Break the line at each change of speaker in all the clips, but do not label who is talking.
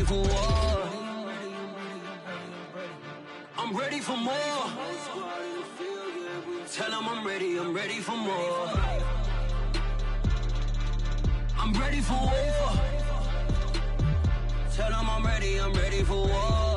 for war. I'm ready for more. Tell them I'm ready for more. I'm ready for war. Tell them I'm ready for war.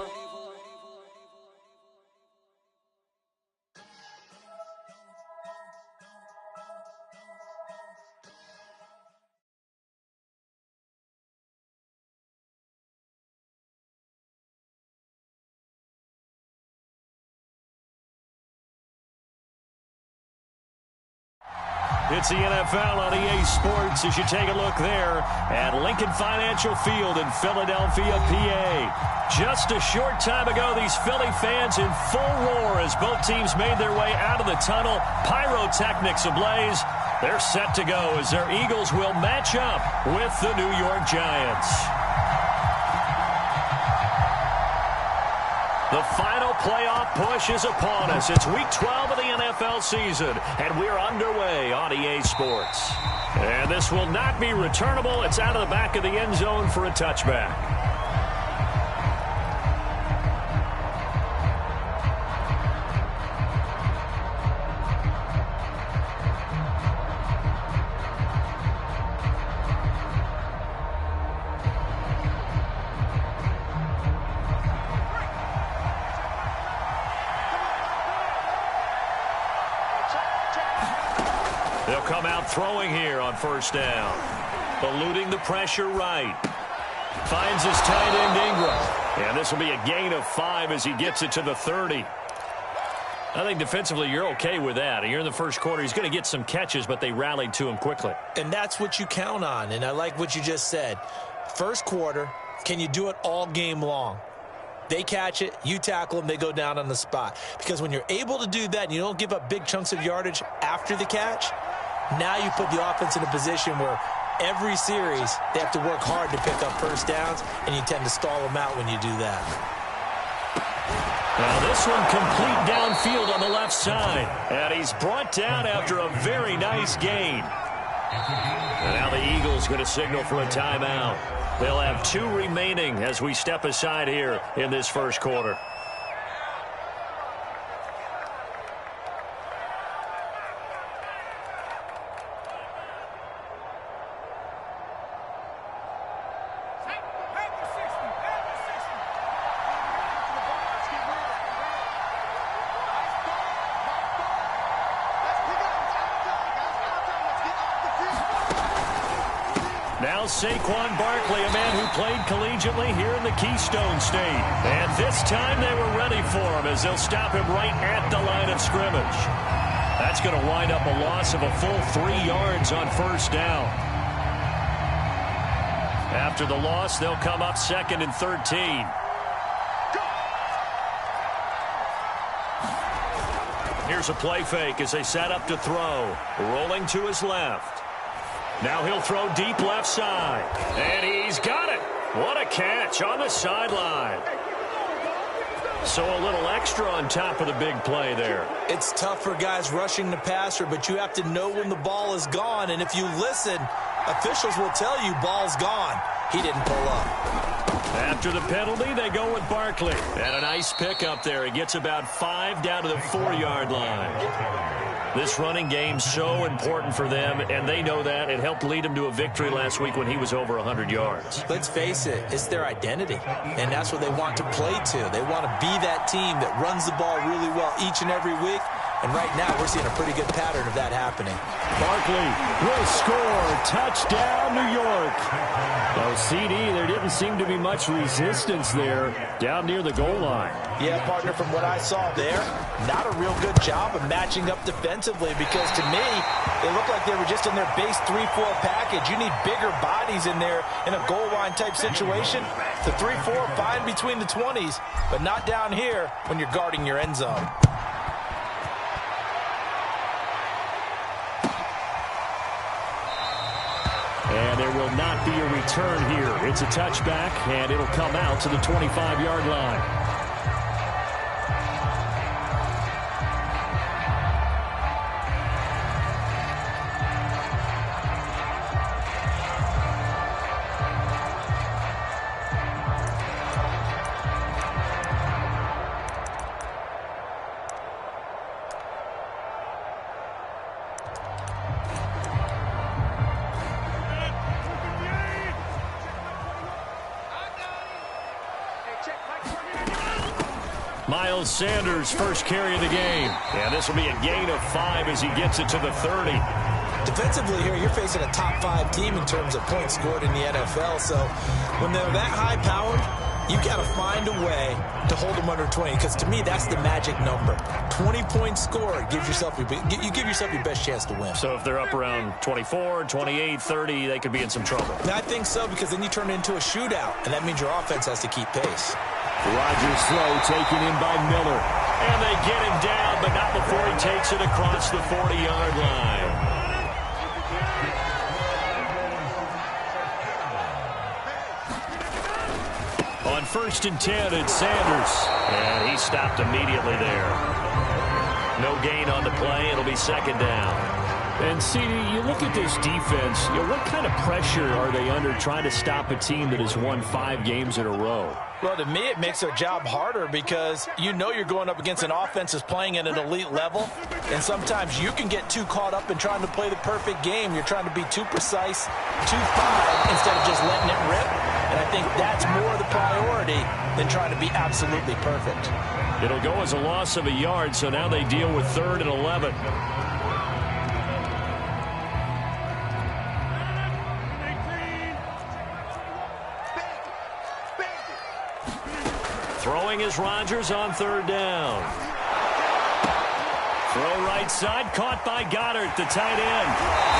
It's the NFL on EA Sports as you take a look there at Lincoln Financial Field in Philadelphia, PA. Just a short time ago, these Philly fans in full roar as both teams made their way out of the tunnel. Pyrotechnics ablaze. They're set to go as their Eagles will match up with the New York Giants. The final playoff push is upon us. It's Week 12 of the NFL season, and we're underway on EA Sports. And this will not be returnable. It's out of the back of the end zone for a touchback. They'll come out throwing here on first down. Eluding the pressure right. Finds his tight end Ingram. And this will be a gain of 5 as he gets it to the 30. I think defensively you're okay with that. You're in the first quarter. He's going to get some catches, but they rallied to him quickly.
And that's what you count on. And I like what you just said. First quarter, can you do it all game long? They catch it, you tackle them, they go down on the spot. Because when you're able to do that and you don't give up big chunks of yardage after the catch, now you put the offense in a position where every series they have to work hard to pick up first downs, and you tend to stall them out when you do that.
Now this one complete downfield on the left side. And he's brought down after a very nice gain. And now the Eagles going to signal for a timeout. They'll have 2 remaining as we step aside here in this first quarter. Now Saquon Barkley, a man who played collegiately here in the Keystone State. And this time they were ready for him as they'll stop him right at the line of scrimmage. That's going to wind up a loss of a full 3 yards on first down. After the loss, they'll come up 2nd and 13. Here's a play fake as they set up to throw. Rolling to his left. Now he'll throw deep left side. And he's got it. What a catch on the sideline. So a little extra on top of the big play there.
It's tough for guys rushing the passer, but you have to know when the ball is gone. And if you listen, officials will tell you ball's gone. He didn't pull up.
After the penalty, they go with Barkley. And a nice pickup there. He gets about 5 down to the 4-yard line. This running game so important for them, and they know that. It helped lead them to a victory last week when he was over 100 yards.
Let's face it, it's their identity, and that's what they want to play to. They want to be that team that runs the ball really well each and every week, and right now we're seeing a pretty good pattern of that happening.
Barkley will score. Touchdown, New York. Oh, CD, there didn't seem to be much resistance there down near the goal line.
Yeah, partner, from what I saw there, not a real good job of matching up defensively because to me, it looked like they were just in their base 3-4 package. You need bigger bodies in there in a goal line type situation. The 3-4, fine between the 20s, but not down here when you're guarding your end zone.
And there will not be a return here. It's a touchback, and it'll come out to the 25-yard line. Miles Sanders, first carry of the game. And this will be a gain of 5 as he gets it to the 30.
Defensively here, you're facing a top-5 team in terms of points scored in the NFL. So when they're that high-powered, you've got to find a way to hold them under 20, because to me, that's the magic number. 20 points scored gives yourself you give yourself your best chance to win.
So if they're up around 24, 28, 30, they could be in some trouble.
I think so, because then you turn it into a shootout, and that means your offense has to keep pace.
Rodgers slow, taken in by Miller. And they get him down, but not before he takes it across the 40-yard line. On 1st and 10, it's Sanders. And he stopped immediately there. No gain on the play. It'll be 2nd down. And, CD, you look at this defense, what kind of pressure are they under trying to stop a team that has won 5 games in a row?
Well, to me, it makes their job harder, because you know you're going up against an offense that's playing at an elite level, and sometimes you can get too caught up in trying to play the perfect game. You're trying to be too precise, too fine, instead of just letting it rip. And I think that's more the priority than trying to be absolutely perfect.
It'll go as a loss of a yard, so now they deal with 3rd and 11. Throwing is Rodgers on 3rd down. Throw right side, caught by Goddard, the tight end.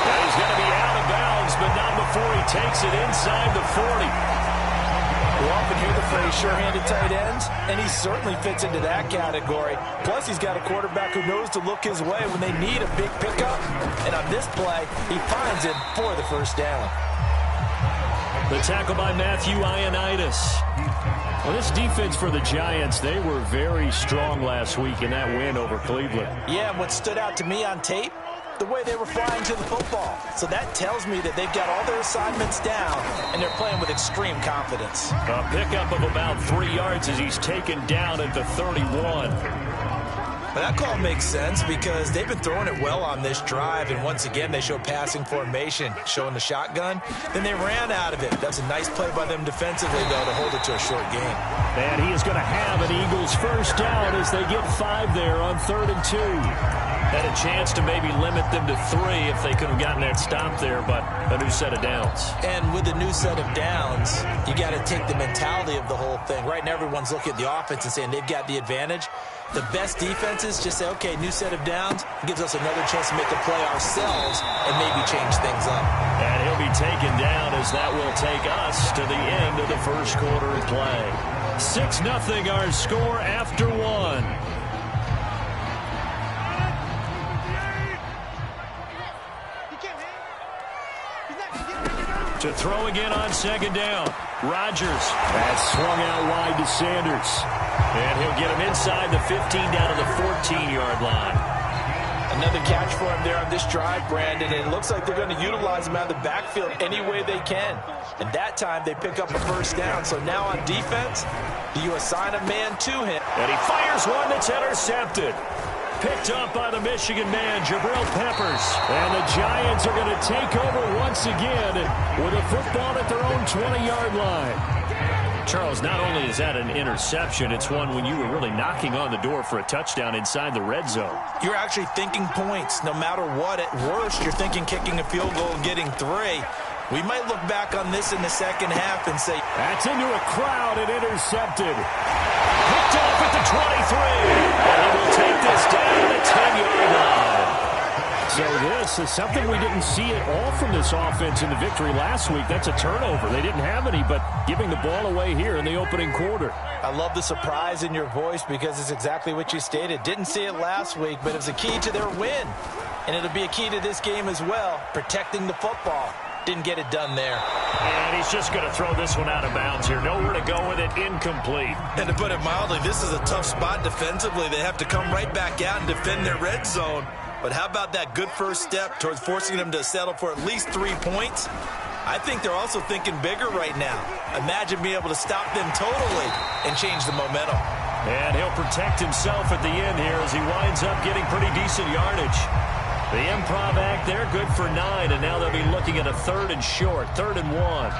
And he's going to be out of bounds, but not before he takes it inside the 40.
We often hear the phrase sure-handed tight ends, and he certainly fits into that category. Plus, he's got a quarterback who knows to look his way when they need a big pickup. And on this play, he finds him for the 1st down.
The tackle by Matthew Ioannidis. Well, this defense for the Giants, they were very strong last week in that win over Cleveland.
Yeah, and what stood out to me on tape, the way they were flying to the football. So that tells me that they've got all their assignments down, and they're playing with extreme confidence.
A pickup of about 3 yards as he's taken down at the 31.
But that call makes sense, because they've been throwing it well on this drive, and once again they show passing formation, showing the shotgun. Then they ran out of it. That's a nice play by them defensively, though, to hold it to a short game.
And he is going to have an Eagles 1st down as they get 5 there on 3rd and 2. Had a chance to maybe limit them to 3 if they could have gotten that stop there, but a new set of downs.
And with a new set of downs, you got to take the mentality of the whole thing. Right now everyone's looking at the offense and saying they've got the advantage. The best defenses just say, okay, new set of downs. It gives us another chance to make a play ourselves and maybe change things up.
And he'll be taken down as that will take us to the end of the 1st quarter of play. 6-0 our score after 1. To throw again on 2nd down. Rodgers. That's swung out wide to Sanders. And he'll get him inside the 15 down to the 14-yard line.
Another catch for him there on this drive, Brandon. And it looks like they're going to utilize him out of the backfield any way they can. And that time they pick up a 1st down. So now on defense, do you assign a man to him?
And he fires one that's intercepted. Picked up by the Michigan man, Jabril Peppers. And the Giants are going to take over once again with a football at their own 20-yard line. Charles, not only is that an interception, it's one when you were really knocking on the door for a touchdown inside the red zone.
You're actually thinking points. No matter what, at worst, you're thinking kicking a field goal and getting 3. We might look back on this in the 2nd half and say,
that's into a crowd and intercepted. Picked off at the 23. And he will take this down to the 10-yard line. So this is something we didn't see at all from this offense in the victory last week. That's a turnover. They didn't have any, but giving the ball away here in the opening quarter.
I love the surprise in your voice, because it's exactly what you stated. Didn't see it last week, but it was a key to their win. And it'll be a key to this game as well, protecting the football. Didn't get it done there.
And he's just going to throw this one out of bounds here. Nowhere to go with it. Incomplete.
And to put it mildly, this is a tough spot defensively. They have to come right back out and defend their red zone. But how about that good first step towards forcing them to settle for at least 3 points? I think they're also thinking bigger right now. Imagine being able to stop them totally and change the momentum.
And he'll protect himself at the end here as he winds up getting pretty decent yardage. The improv act there, good for 9, and now they'll be looking at a 3rd and short, 3rd and 1.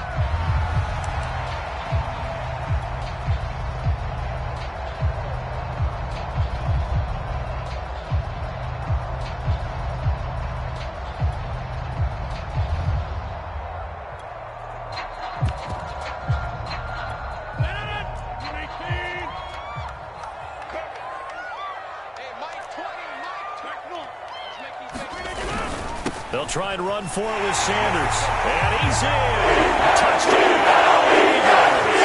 try and run for it with Sanders. And he's in. Touchdown, Eagles.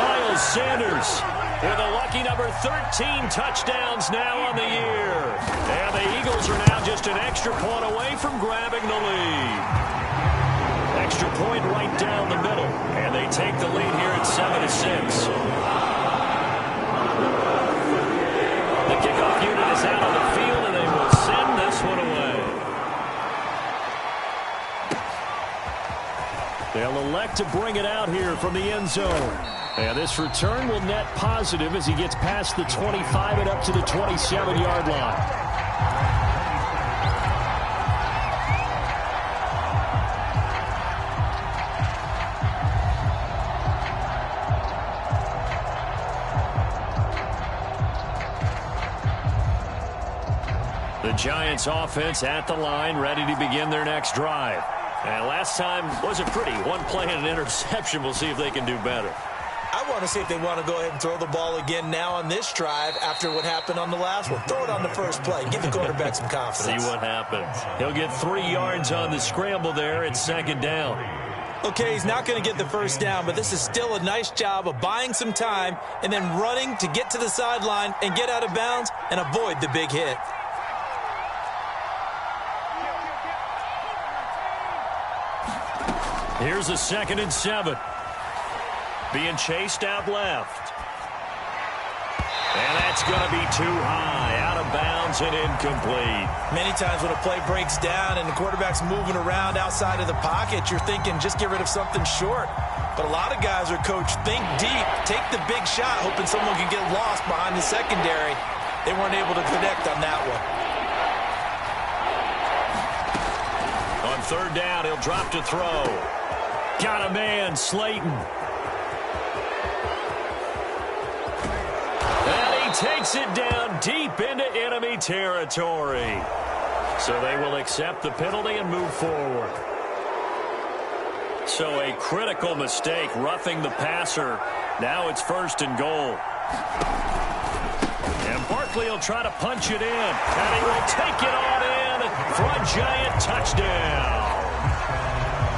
Miles Sanders with a lucky number 13 touchdowns now on the year. And the Eagles are now just an extra point away from grabbing the lead. Extra point right down the middle. And they take the lead here at 7-6. The kickoff unit is out on the field, and they will send this one away. They'll elect to bring it out here from the end zone. And this return will net positive as he gets past the 25 and up to the 27-yard line. The Giants offense at the line, ready to begin their next drive. And last time wasn't pretty. One play and an interception. We'll see if they can do better.
I want to see if they want to go ahead and throw the ball again now on this drive after what happened on the last one. Throw it on the first play. Give the quarterback some confidence.
See what happens. He'll get 3 yards on the scramble there at second down.
Okay, he's not going to get the first down, but this is still a nice job of buying some time and then running to get to the sideline and get out of bounds and avoid the big hit.
Here's a 2nd and 7. Being chased out left. And that's going to be too high. Out of bounds and incomplete.
Many times when a play breaks down and the quarterback's moving around outside of the pocket, you're thinking just get rid of something short. But a lot of guys are coached, think deep, take the big shot, hoping someone can get lost behind the secondary. They weren't able to connect on that one.
On 3rd down, he'll drop to throw. Got a man, Slayton. And he takes it down deep into enemy territory. So they will accept the penalty and move forward. So a critical mistake, roughing the passer. Now it's 1st and goal. And Barkley will try to punch it in. And he will take it on in for a Giant touchdown.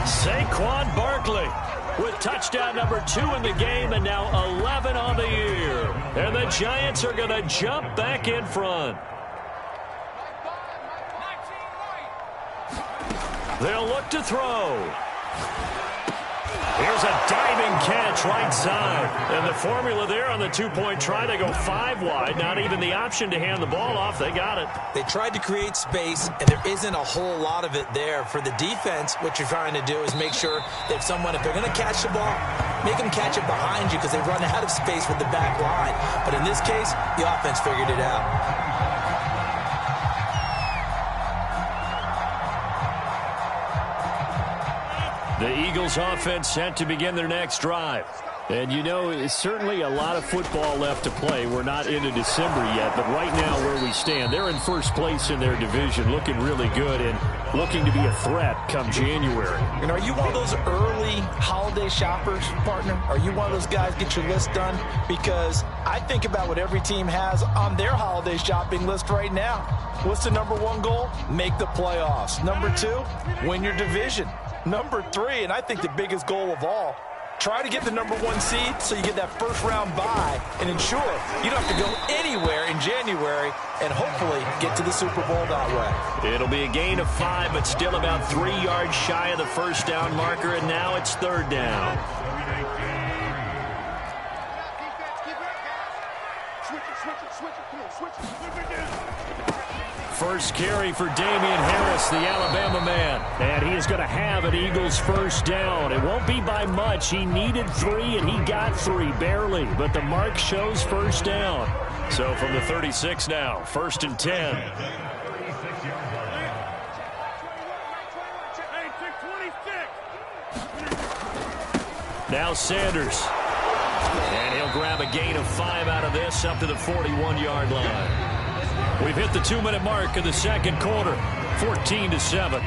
Saquon Barkley with touchdown number 2 in the game and now 11 on the year. And the Giants are going to jump back in front. They'll look to throw. Here's a diving catch right side. And the formula there on the 2-point try, they go 5 wide. Not even the option to hand the ball off. They got it.
They tried to create space, and there isn't a whole lot of it there. For the defense, what you're trying to do is make sure that someone, if they're going to catch the ball, make them catch it behind you because they run out of space with the back line. But in this case, the offense figured it out.
The Eagles offense set to begin their next drive. And you know, it's certainly a lot of football left to play. We're not into December yet, but right now where we stand, they're in first place in their division, looking really good and looking to be a threat come January.
And are you one of those early holiday shoppers, partner? Are you one of those guys get your list done? Because I think about what every team has on their holiday shopping list right now. What's the number 1 goal? Make the playoffs. Number 2, win your division. Number 3, and I think the biggest goal of all, try to get the number 1 seed so you get that first-round bye and ensure you don't have to go anywhere in January and hopefully get to the Super Bowl that way.
It'll be a gain of 5, but still about 3 yards shy of the first down marker, and now it's 3rd down. First carry for Damian Harris, the Alabama man. And he is going to have an Eagles first down. It won't be by much. He needed 3, and he got 3, barely. But the mark shows first down. So from the 36 now, 1st and 10. Now Sanders. And he'll grab a gain of 5 out of this up to the 41-yard line. We've hit the 2-minute mark of the second quarter, 14-7.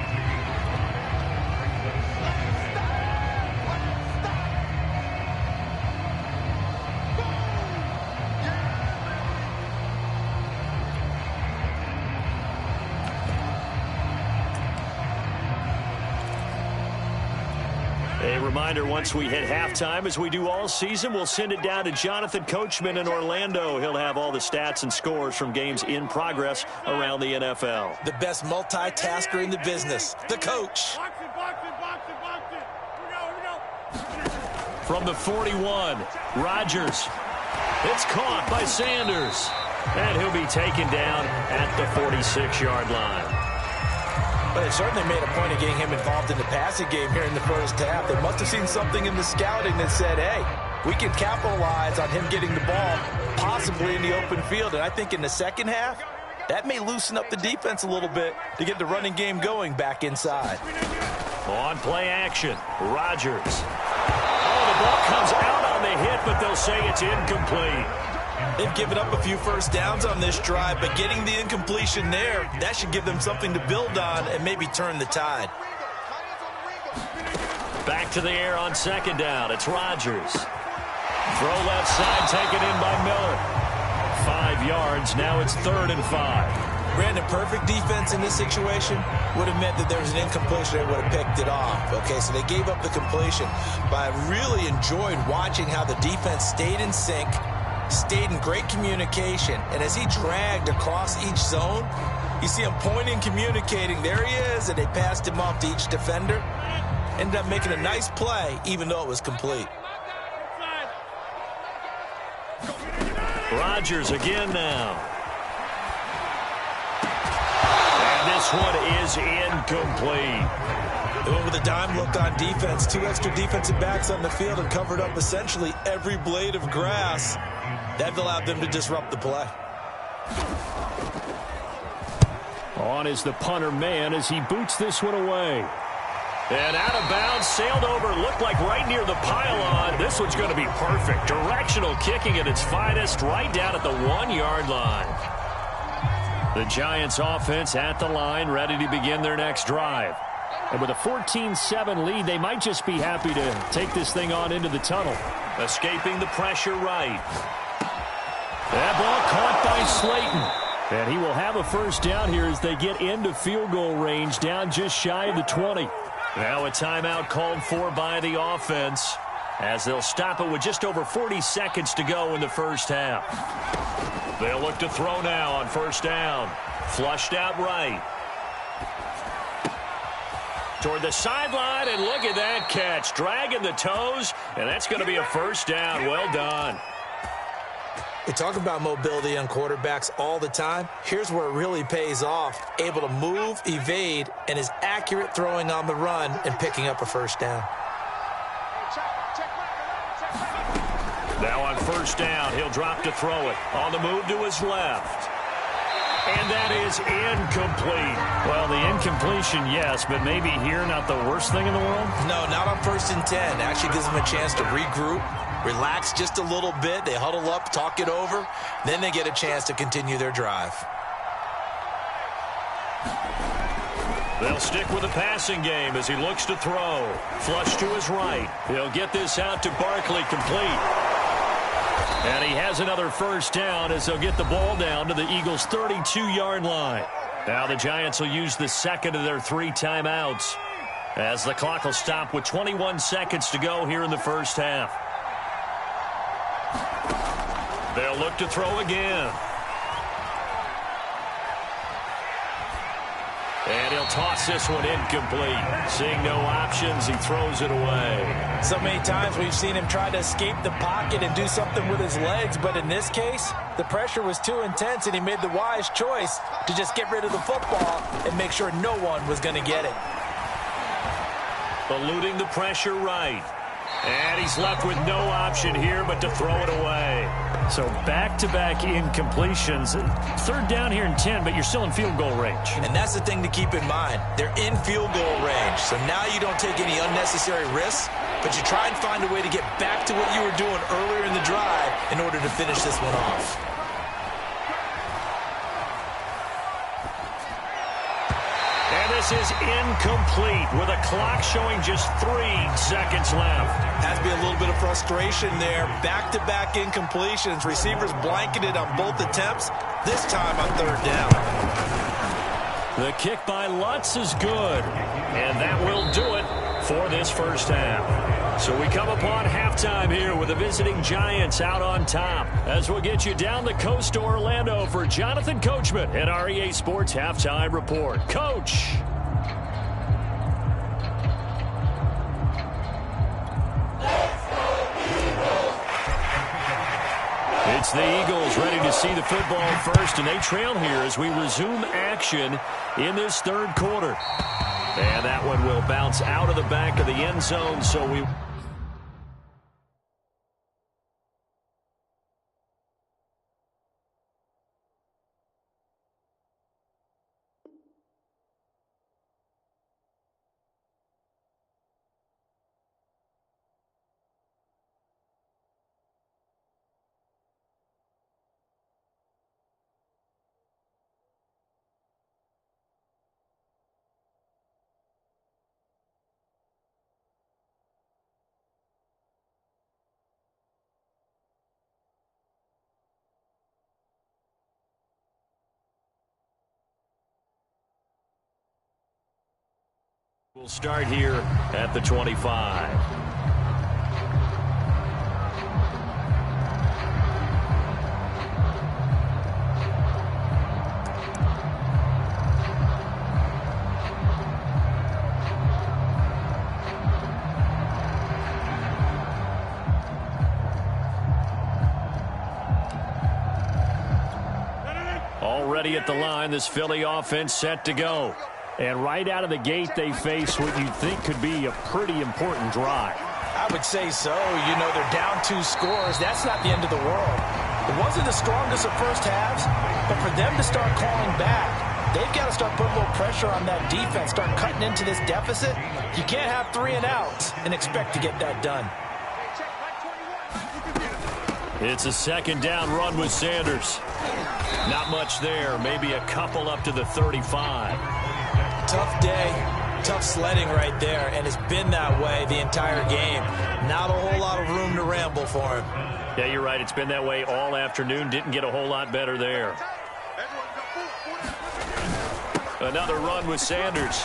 reminder, once we hit halftime, as we do all season, we'll send it down to Jonathan Coachman in Orlando. He'll have all the stats and scores from games in progress around the NFL.
The best multitasker in the business, the coach.
From the 41, Rodgers. It's caught by Sanders. And he'll be taken down at the 46-yard line.
But they certainly made a point of getting him involved in the passing game here in the first half. They must have seen something in the scouting that said, hey, we can capitalize on him getting the ball, possibly in the open field. And I think in the second half, that may loosen up the defense a little bit to get the running game going back inside.
On play action, Rodgers. Oh, the ball comes out on the hit, but they'll say it's incomplete.
They've given up a few first downs on this drive, but getting the incompletion there, that should give them something to build on and maybe turn the tide.
Back to the air on second down. It's Rodgers. Throw left side, taken in by Miller. 5 yards. Now it's 3rd and 5.
Brandon, perfect defense in this situation would have meant that there was an incompletion. They would have picked it off. Okay, so they gave up the completion. But I really enjoyed watching how the defense stayed in sync, stayed in great communication, and as he dragged across each zone, you see him pointing, communicating, there he is, and they passed him off to each defender. Ended up making a nice play, even though it was complete.
Rodgers again now. And this one is incomplete.
They went with a dime look on defense, 2 extra defensive backs on the field and covered up essentially every blade of grass. That allowed them to disrupt the play.
On is the punter man as he boots this one away. And out of bounds, sailed over, looked like right near the pylon. This one's going to be perfect. Directional kicking at its finest, right down at the 1-yard line. The Giants offense at the line, ready to begin their next drive. And with a 14-7 lead, they might just be happy to take this thing on into the tunnel. Escaping the pressure right. That ball caught by Slayton. And he will have a first down here as they get into field goal range, down just shy of the 20. Now a timeout called for by the offense as they'll stop it with just over 40 seconds to go in the first half. They'll look to throw now on first down. Flushed out right. Toward the sideline, and look at that catch. Dragging the toes, and that's going to be a first down. Well done.
We talk about mobility on quarterbacks all the time. Here's where it really pays off. Able to move, evade, and is accurate throwing on the run and picking up a first down.
Now on first down, he'll drop to throw it. On the move to his left. And that is incomplete. Well, the incompletion, yes, but maybe here not the worst thing in the world?
No, not on 1st and 10. Actually gives them a chance to regroup, relax just a little bit. They huddle up, talk it over. Then they get a chance to continue their drive.
They'll stick with the passing game as he looks to throw. Flush to his right. He'll get this out to Barkley, complete. And he has another first down as they'll get the ball down to the Eagles' 32-yard line. Now the Giants will use the second of their 3 timeouts as the clock will stop with 21 seconds to go here in the first half. They'll look to throw again. And he'll toss this one incomplete. Seeing no options, he throws it away.
So many times we've seen him try to escape the pocket and do something with his legs, but in this case, the pressure was too intense and he made the wise choice to just get rid of the football and make sure no one was going to get it.
Eluding the pressure right. And he's left with no option here but to throw it away. So back-to-back incompletions. 3rd down here and 10, but you're still in field goal range.
And that's the thing to keep in mind. They're in field goal range. So now you don't take any unnecessary risks, but you try and find a way to get back to what you were doing earlier in the drive in order to finish this one off.
This is incomplete with a clock showing just 3 seconds left.
Has to be a little bit of frustration there. Back-to-back incompletions. Receivers blanketed on both attempts, this time on 3rd down.
The kick by Lutz is good. And that will do it for this first half. So we come upon halftime here with the visiting Giants out on top. As we'll get you down the coast to Orlando for Jonathan Coachman and our EA Sports Halftime Report. Coach. It's the Eagles ready to see the football first, and they trail here as we resume action in this third quarter. And that one will bounce out of the back of the end zone, so we... We'll start here at the 25. Already at the line, this Philly offense set to go. And right out of the gate, they face what you'd think could be a pretty important drive.
I would say so. You know, they're down 2 scores. That's not the end of the world. It wasn't the strongest of first halves, but for them to start calling back, they've got to start putting a little pressure on that defense, start cutting into this deficit. You can't have 3 and outs and expect to get that done.
It's a second down run with Sanders. Not much there, maybe a couple up to the 35.
Tough day, tough sledding right there, and it's been that way the entire game. Not a whole lot of room to ramble for him.
Yeah, you're right. It's been that way all afternoon. Didn't get a whole lot better there. Another run with Sanders.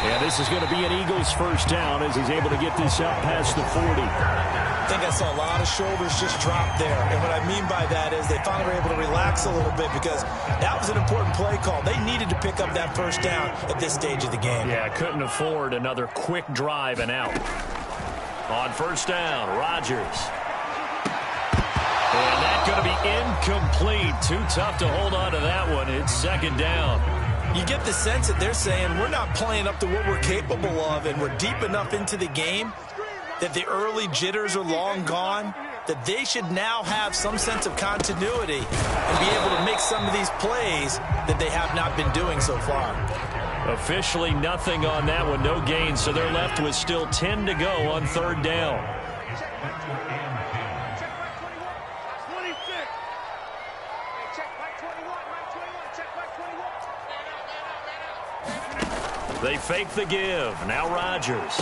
And this is going to be an Eagles first down as he's able to get this out past the 40.
I think I saw a lot of shoulders just drop there. And what I mean by that is they finally were able to relax a little bit because that was an important play call. They needed to pick up that first down at this stage of the game.
Yeah, couldn't afford another quick drive and out. On first down, Rodgers. And that's going to be incomplete. Too tough to hold on to that one. It's second down.
You get the sense that they're saying we're not playing up to what we're capable of, and we're deep enough into the game that the early jitters are long gone, that they should now have some sense of continuity and be able to make some of these plays that they have not been doing so far.
Officially nothing on that one, no gain, so they're left with still 10 to go on third down. They fake the give. Now Rodgers.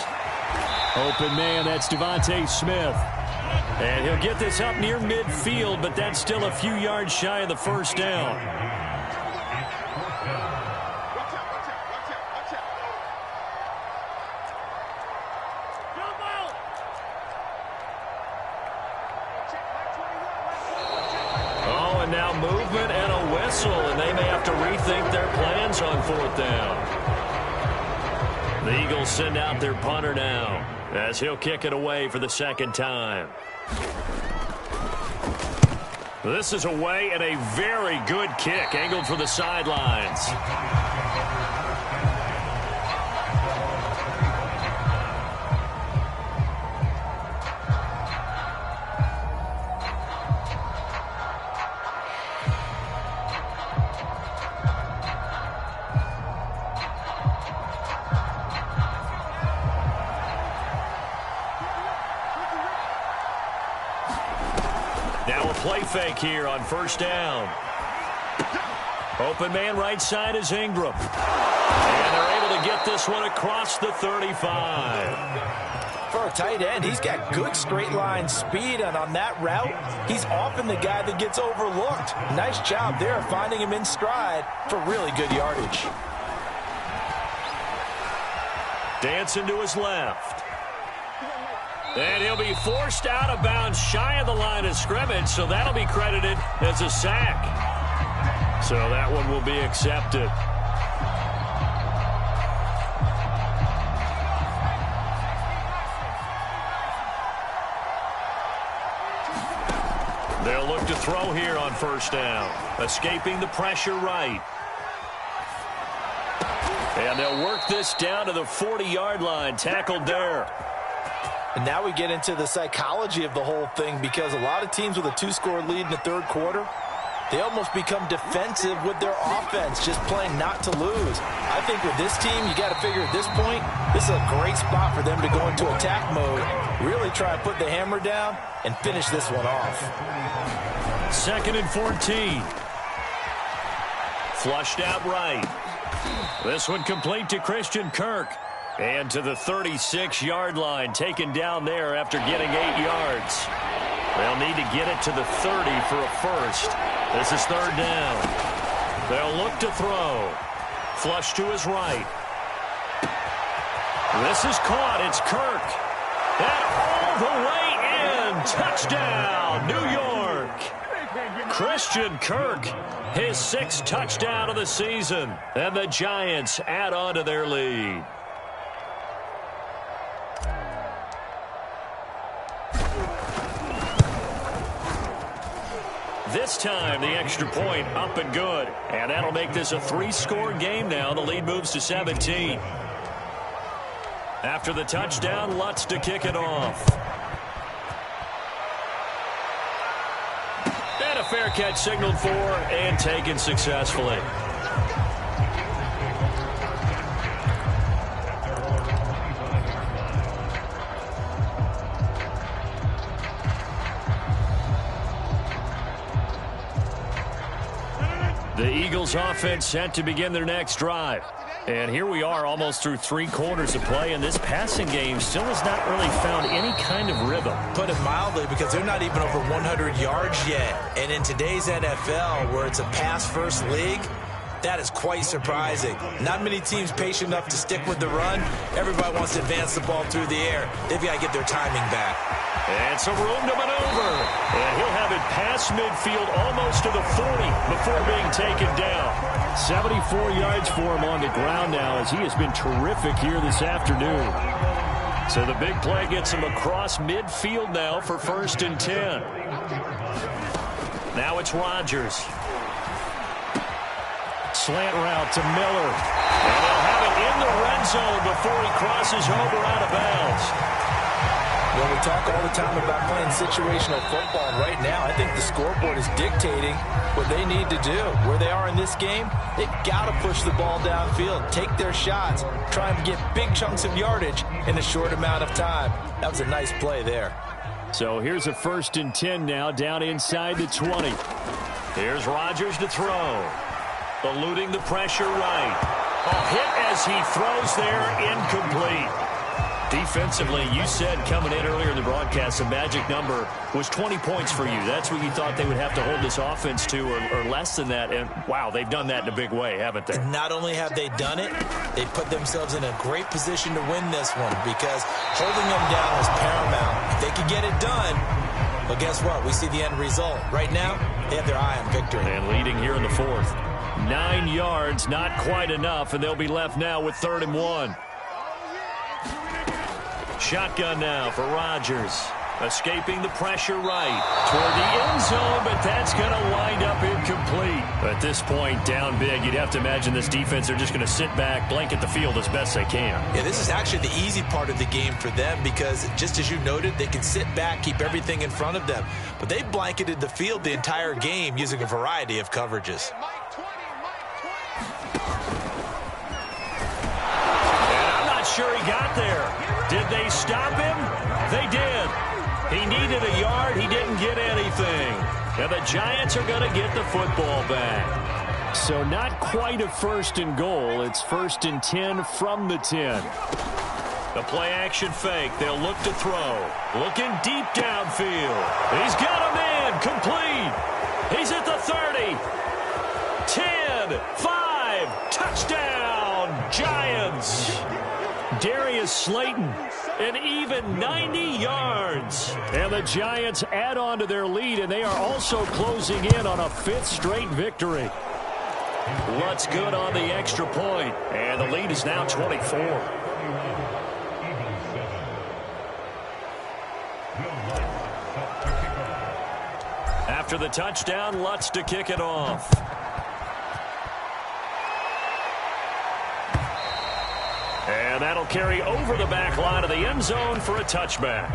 Open man, that's Devontae Smith. And he'll get this up near midfield, but that's still a few yards shy of the first down. Oh, and now movement and a whistle, and they may have to rethink their plans on fourth down. The Eagles send out their punter now as he'll kick it away for the second time. This is away and a very good kick angled for the sidelines. Play fake here on first down. Open man right side is Ingram. And they're able to get this one across the 35.
For a tight end, he's got good straight line speed, and on that route, he's often the guy that gets overlooked. Nice job there finding him in stride for really good yardage.
Dancing to his left. And he'll be forced out of bounds shy of the line of scrimmage, so that'll be credited as a sack. So that one will be accepted. They'll look to throw here on first down. Escaping the pressure right. And they'll work this down to the 40-yard line. Tackled there.
And now we get into the psychology of the whole thing, because a lot of teams with a 2-score lead in the third quarter, they almost become defensive with their offense, just playing not to lose. I think with this team, you got to figure at this point, this is a great spot for them to go into attack mode, really try and put the hammer down and finish this one off.
2nd and 14. Flushed out right. This one complete to Christian Kirk. And to the 36-yard line, taken down there after getting 8 yards. They'll need to get it to the 30 for a first. This is 3rd down. They'll look to throw. Flush to his right. This is caught. It's Kirk. And all the way in. Touchdown, New York. Christian Kirk, his 6th touchdown of the season. And the Giants add on to their lead. This time, the extra point up and good. And that'll make this a 3-score game now. The lead moves to 17. After the touchdown, Lutz to kick it off. And a fair catch signaled for and taken successfully. The Eagles offense set to begin their next drive. And here we are almost through 3 quarters of play, and this passing game still has not really found any kind of rhythm.
Put it mildly, because they're not even over 100 yards yet. And in today's NFL, where it's a pass-first league, that is quite surprising. Not many teams patient enough to stick with the run. Everybody wants to advance the ball through the air. They've got to get their timing back.
And some room to maneuver. And he'll have it past midfield almost to the 40 before being taken down. 74 yards for him on the ground now, as he has been terrific here this afternoon. So the big play gets him across midfield now for 1st and 10. Now it's Rodgers. Slant route to Miller. And they'll have it in the red zone before he crosses over out of bounds.
Well, we talk all the time about playing situational football, and right now I think the scoreboard is dictating what they need to do. Where they are in this game, they've got to push the ball downfield, take their shots, try and get big chunks of yardage in a short amount of time. That was a nice play there.
So here's a 1st and 10 now, down inside the 20. Here's Rodgers to throw. Eluding the pressure right. A hit as he throws there, incomplete. Defensively, you said coming in earlier in the broadcast, the magic number was 20 points for you. That's what you thought they would have to hold this offense to, or less than that. And, wow, they've done that in a big way, haven't they?
And not only have they done it, they put themselves in a great position to win this one, because holding them down was paramount. If they could get it done, well, guess what? We see the end result. Right now, they have their eye on victory.
And leading here in the 4th. 9 yards, not quite enough, and they'll be left now with 3rd and 1. Shotgun now for Rodgers. Escaping the pressure right toward the end zone, but that's going to wind up incomplete. At this point, down big, you'd have to imagine this defense, they're just going to sit back, blanket the field as best they can.
Yeah, this is actually the easy part of the game for them, because just as you noted, they can sit back, keep everything in front of them. But they blanketed the field the entire game using a variety of coverages.
Sure he got there. Did they stop him? They did. He needed a yard. He didn't get anything. And the Giants are going to get the football back. So not quite a 1st and goal. It's 1st and 10 from the 10. The play action fake. They'll look to throw. Looking deep downfield. He's got him in. Complete. He's at the 30. 10, 5, touchdown, Giants. Darius Slayton, an even 90 yards. And the Giants add on to their lead, and they are also closing in on a 5th straight victory. Lutz good on the extra point, and the lead is now 24. After the touchdown, Lutz to kick it off. And that'll carry over the back line of the end zone for a touchback.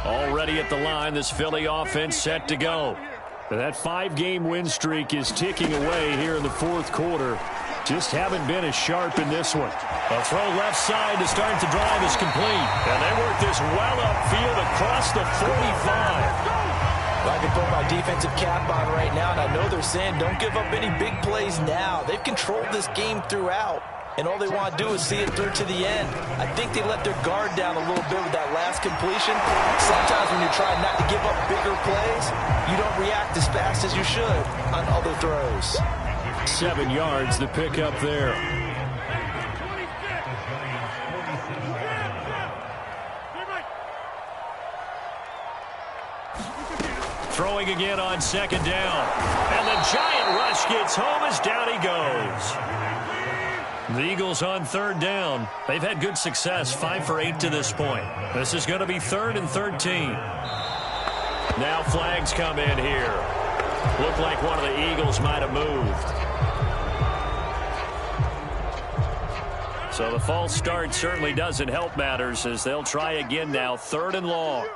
Already at the line, this Philly offense set to go. That 5-game win streak is ticking away here in the 4th quarter. Just haven't been as sharp in this one. A throw left side to start the drive is complete. And they work this well upfield across the 45.
I can put my defensive cap on right now, and I know they're saying don't give up any big plays now. They've controlled this game throughout, and all they want to do is see it through to the end. I think they let their guard down a little bit with that last completion. Sometimes when you're trying not to give up bigger plays, you don't react as fast as you should on other throws.
7 yards to pick up there. Throwing again on 2nd down. And the giant rush gets home as down he goes. The Eagles on 3rd down. They've had good success, 5 for 8 to this point. This is going to be 3rd and 13. Now flags come in here. Looked like one of the Eagles might have moved. So the false start certainly doesn't help matters as they'll try again now, 3rd and long.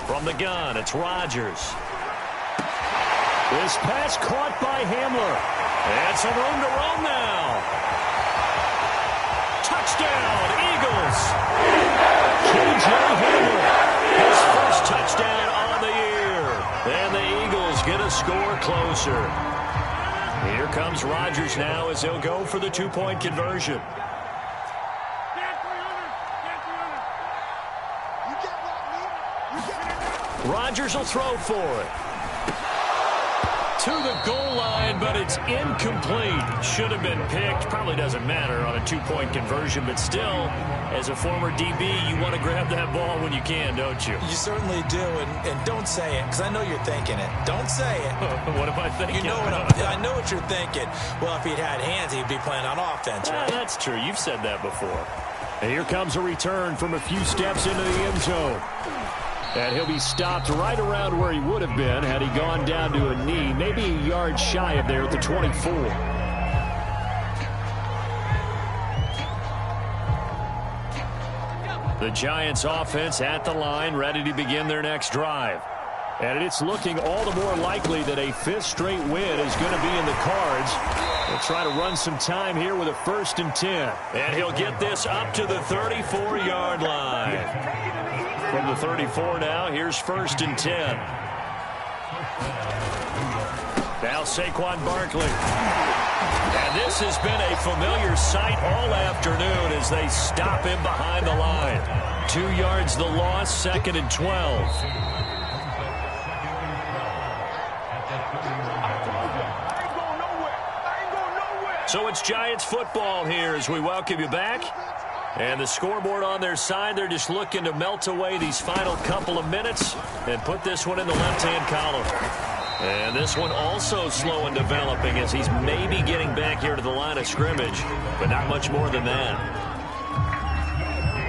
From the gun, it's Rodgers. This pass caught by Hamler. And some room to roam now. Touchdown, Eagles. K.J. Hamler, his first touchdown on the year. And the Eagles get a score closer. Here comes Rodgers now as he'll go for the 2-point conversion. Rodgers will throw for it. To the goal line, but it's incomplete. Should have been picked. Probably doesn't matter on a 2-point conversion, but still, as a former DB, you want to grab that ball when you can, don't you?
You certainly do, and don't say it, because I know you're thinking it. Don't say it.
What am I thinking?
You know I know what you're thinking. Well, if he'd had hands, he'd be playing on offense, right?
That's true. You've said that before. And here comes a return from a few steps into the end zone. And he'll be stopped right around where he would have been had he gone down to a knee, maybe a yard shy of there at the 24. The Giants offense at the line, ready to begin their next drive. And it's looking all the more likely that a 5th straight win is going to be in the cards. They'll try to run some time here with a 1st and 10. And he'll get this up to the 34-yard line. From the 34 now, here's 1st and 10. Now Saquon Barkley. And this has been a familiar sight all afternoon as they stop him behind the line. 2 yards the loss, 2nd and 12. So it's Giants football here as we welcome you back. And the scoreboard on their side, they're just looking to melt away these final couple of minutes and put this one in the left-hand column. And this one also slow in developing as he's maybe getting back here to the line of scrimmage, but not much more than that.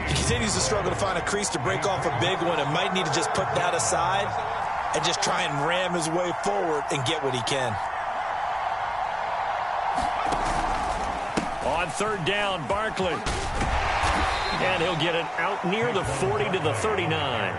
He continues to struggle to find a crease to break off a big one and might need to just put that aside and just try and ram his way forward and get what he can.
On 3rd down, Barkley. And he'll get it out near the 40 to the 39.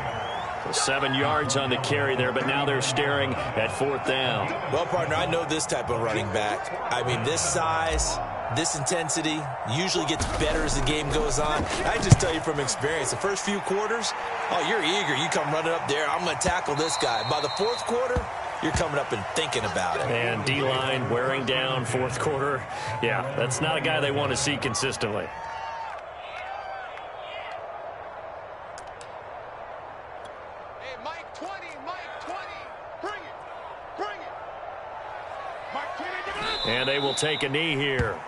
7 yards on the carry there, but now they're staring at 4th down.
Well, partner, I know this type of running back. I mean, this size, this intensity usually gets better as the game goes on. I just tell you from experience, the first few quarters, oh, you're eager. You come running up there, I'm going to tackle this guy. By the 4th quarter, you're coming up and thinking about it.
And D-line wearing down 4th quarter. Yeah, that's not a guy they want to see consistently. And they will take a knee here.